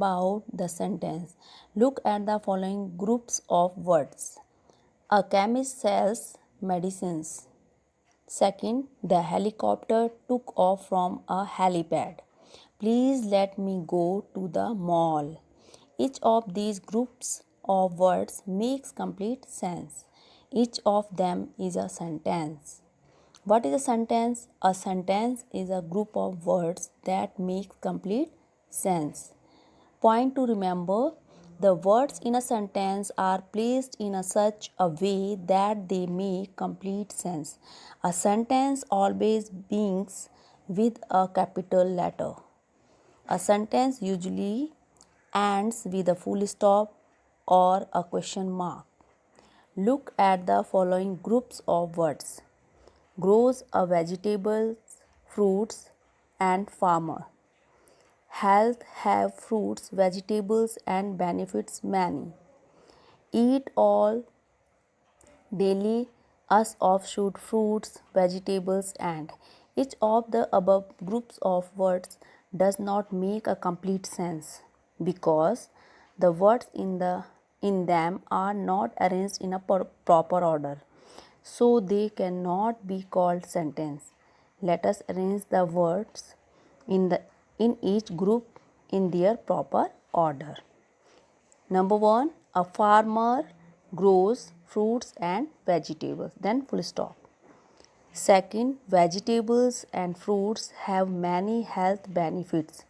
about the sentence. Look at the following groups of words. A chemist sells medicines. Second, the helicopter took off from a helipad. Please let me go to the mall. Each of these groups of words makes complete sense. Each of them is a sentence. What is a sentence? A sentence is a group of words that make complete sense. Point to remember, the words in a sentence are placed in such a way that they make complete sense. A sentence always begins with a capital letter. A sentence usually ends with a full stop or a question mark. Look at the following groups of words. Grows a vegetables, fruits and farmer. Health have fruits, vegetables and benefits many. Eat all daily us of should fruits, vegetables and. Each of the above groups of words does not make a complete sense because the words in them are not arranged in a proper order, so they cannot be called sentence. Let us arrange the words in each group in their proper order. Number 1, a farmer grows fruits and vegetables, then full stop. Second, vegetables and fruits have many health benefits,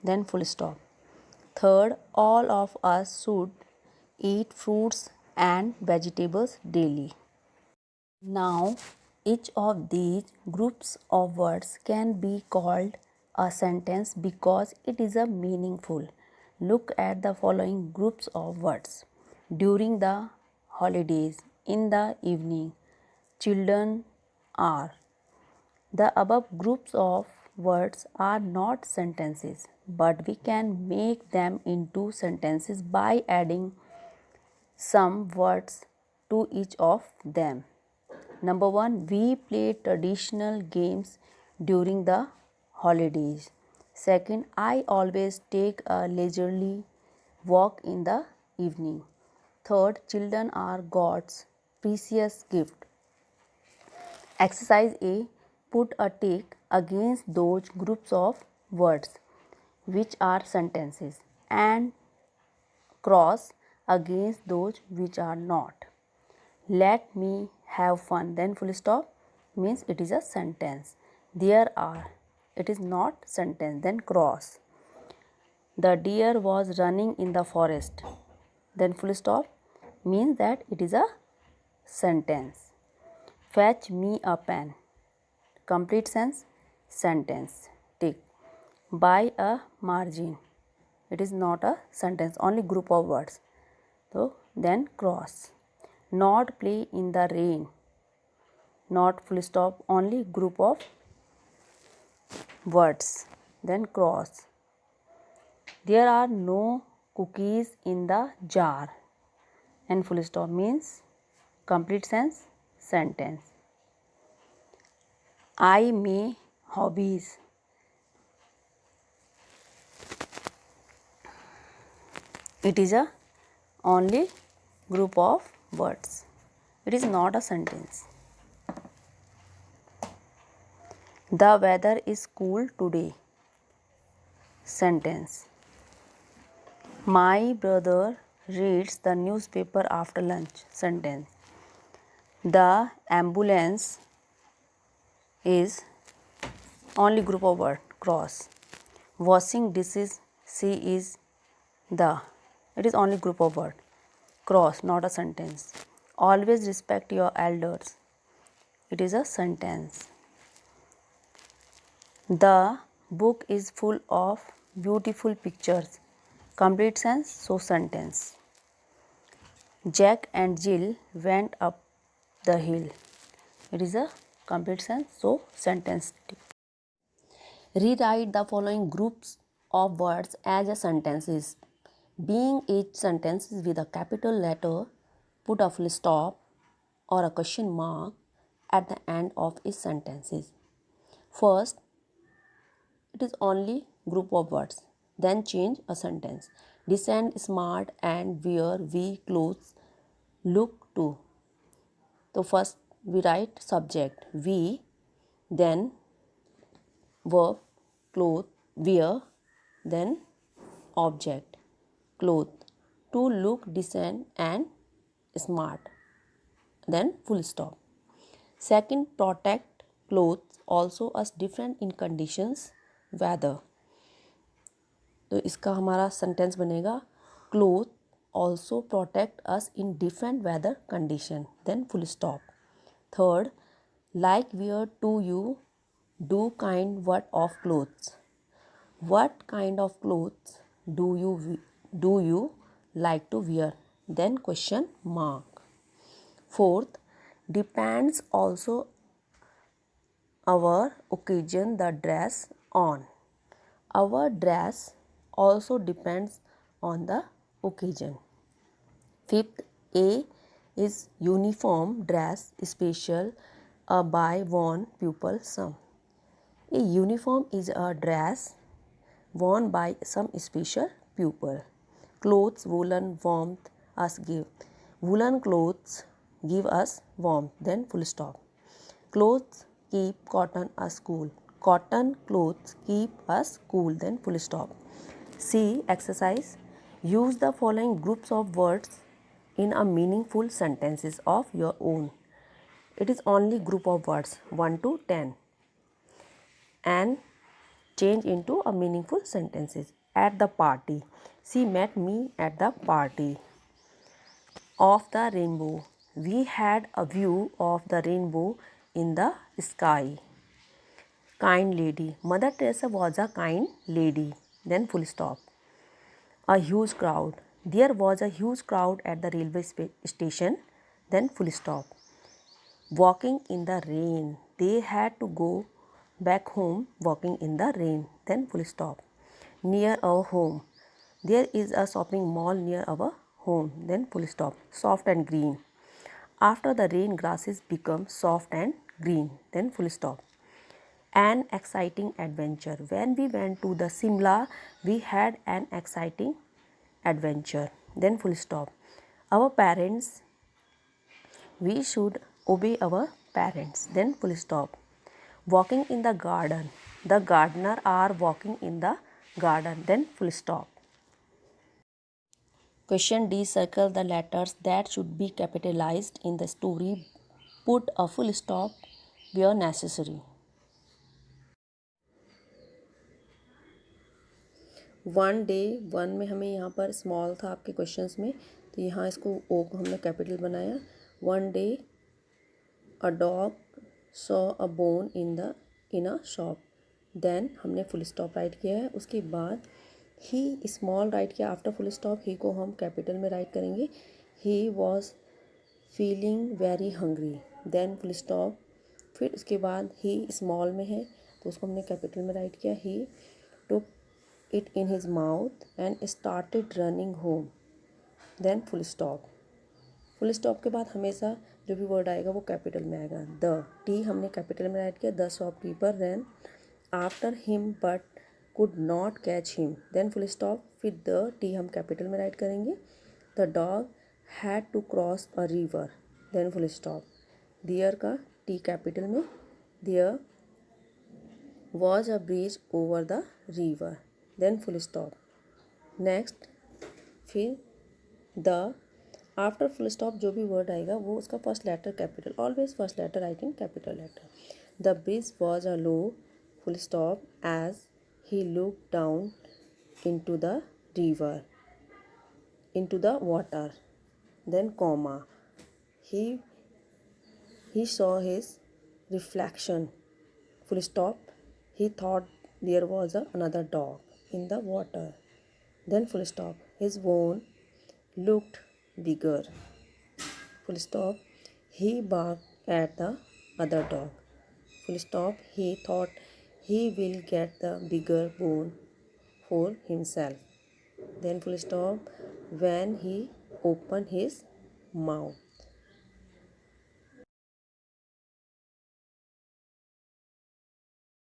then full stop. Third, all of us should eat fruits and vegetables daily. Now, each of these groups of words can be called a sentence because it is a meaningful. Look at the following groups of words. During the holidays, in the evening, children are. The above groups of words are not sentences, but we can make them into sentences by adding some words to each of them. Number 1, we play traditional games during the holidays. Second, I always take a leisurely walk in the evening. Third, children are God's precious gift. Exercise A. Put a tick against those groups of words which are sentences and cross against those which are not. Let me have fun, then full stop means it is a sentence. There are, it is not sentence, then cross. The deer was running in the forest, then full stop means that it is a sentence. Fetch me a pen, complete sense, sentence. Tick. By a margin, it is not a sentence, only group of words. So then cross. Not play in the rain, not full stop, only group of words, then cross. There are no cookies in the jar, and full stop means complete sense, sentence. I may hobbies, it is a only group of words, it is not a sentence. The weather is cool today, sentence. My brother reads the newspaper after lunch, sentence. The ambulance is only group of word, cross. Washing dishes, she is the, it is only group of word, cross, not a sentence. Always respect your elders, it is a sentence. The book is full of beautiful pictures, complete sense, so sentence. Jack and Jill went up the hill, it is a complete sense, so sentence. Rewrite the following groups of words as a sentences. Being each sentence with a capital letter, put a full stop or a question mark at the end of each sentences. First, it is only group of words. Then change a sentence. Descend smart and wear we clothes look to. So first we write subject we, then verb cloth wear, then object cloth, to look decent and smart, then full stop. Second, protect clothes also us different in conditions weather. तो इसका हमारा sentence बनेगा cloth also protect us in different weather condition, then full stop. Third, like wear to you do kind what of clothes. What kind of clothes do you like to wear, then question mark. Fourth, depends also our occasion the dress on. Our dress also depends on the occasion. Fifth, A is uniform dress special a by worn pupil some. A uniform is a dress worn by some special pupil. Clothes woolen warmth us give. Woolen clothes give us warmth, then full stop. Clothes keep cotton us cool. Cotton clothes keep us cool, then full stop. C. Exercise. Use the following groups of words in a meaningful sentences of your own. It is only group of words 1 to 10 and change into a meaningful sentences. At the party. She met me at the party. Of the rainbow. We had a view of the rainbow in the sky. Kind lady. Mother Teresa was a kind lady. Then full stop. A huge crowd. There was a huge crowd at the railway station. Then full stop. Walking in the rain. They had to go back home walking in the rain. Then full stop. Near our home. There is a shopping mall near our home. Then full stop. Soft and green. After the rain, grasses become soft and green. Then full stop. An exciting adventure. When we went to the Simla, we had an exciting adventure. Then full stop. Our parents. We should obey our parents. Then full stop. Walking in the garden. The gardener are walking in the garden. Then full stop. Question D. Circle the letters that should be capitalized in the story. Put a full stop where necessary. One day one में हमें यहाँ पर small था आपके questions में, तो यहाँ इसको ओ को हमने कैपिटल बनाया. One day a dog saw a bone in a shop. Then हमने फुल स्टॉप राइट किया है. उसके बाद ही स्मॉल राइट किया आफ्टर फुल स्टॉप. ही को हम कैपिटल में राइट करेंगे. He was feeling very hungry. Then full stop. फिर उसके बाद ही स्मॉल में है तो उसको हमने कैपिटल में राइट किया. He took it in his mouth and started running home. Then full stop. Full stop के बाद हमेशा जो भी वर्ड आएगा वो कैपिटल में आएगा. द टी हमने कैपिटल में राइट किया. The shopkeeper ran after him but could not catch him. Then full stop. फिर द टी हम कैपिटल में राइट करेंगे. The dog had to cross a river. Then full stop. There का T capital में. There was a bridge over the river. Then full stop. Next फिर the after full stop जो भी word आएगा वो उसका first letter capital. Always first letter write in capital letter. The bridge was a low full stop as he looked down into the river, into the water. Then comma. He saw his reflection. Full stop. He thought there was another dog in the water. Then full stop. His bone looked bigger. Full stop. He barked at the other dog. Full stop. He thought he will get the bigger bone for himself. Then full stop. When he opened his mouth.